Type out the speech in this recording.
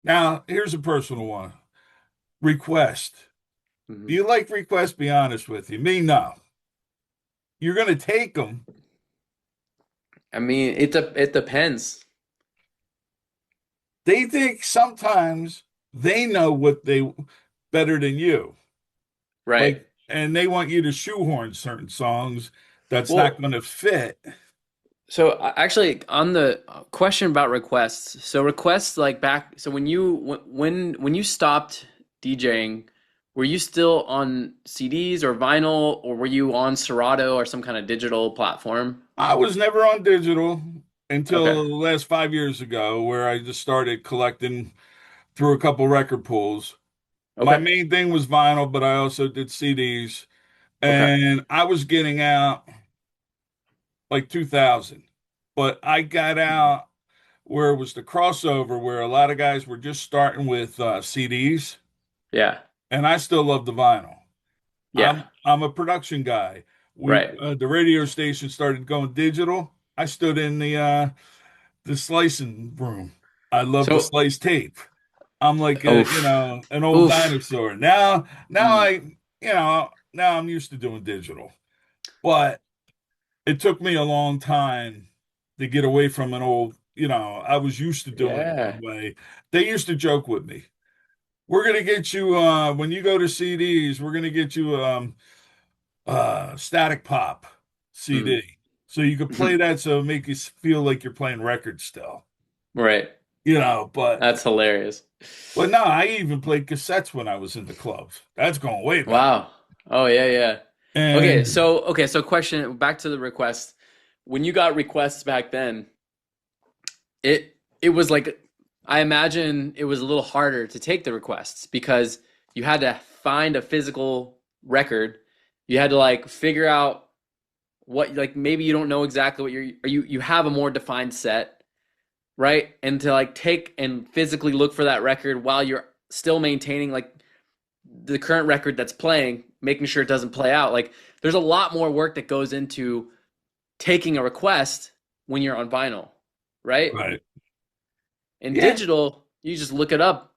Now, here's a personal one. Request. Do Mhm. you like requests? Be honest with you. Me, no. You're going to take them. I mean, it depends, They think sometimes they know what they better than you. right? Like, and they want you to shoehorn certain songs that's not Well, going to fit. so actually, on the question about requests, so requests like back, so when you stopped DJing, were you still on CDs or vinyl, or were you on Serato or some kind of digital platform? I was never on digital Okay, until the last 5 years ago, where I just started collecting through a couple record pools. My okay, main thing was vinyl, but I also did CDs, okay. and I was getting out like 2000. But I got out where it was the crossover, where a lot of guys were just starting with CDs, Yeah, and I still love the vinyl. yeah, I'm a production guy. We right. The radio station started going digital. I stood in the slicing room. I love to So, slice tape. I'm like oof, an old oof. dinosaur. Now Mm, now I'm used to doing digital. But it took me a long time to get away from an old, I was used to doing it one yeah. way. They used to joke with me. We're gonna get you when you go to CDs, we're gonna get you Static Pop Mm. CD. So you could play that so it make you feel like you're playing records still. Right. But That's hilarious. no, I even played cassettes when I was in the clubs. That's going way back. Wow. Oh yeah, yeah. And Okay, so question back to the request. When you got requests back then, it was like I imagine it was a little harder to take the requests because you had to find a physical record. You had to like figure out what like maybe you don't know exactly what you're or you have a more defined set, right? And to like take and physically look for that record while you're still maintaining like the current record that's playing, making sure it doesn't play out. Like there's a lot more work that goes into taking a request when you're on vinyl, right? right. In Yeah. digital, you just look it up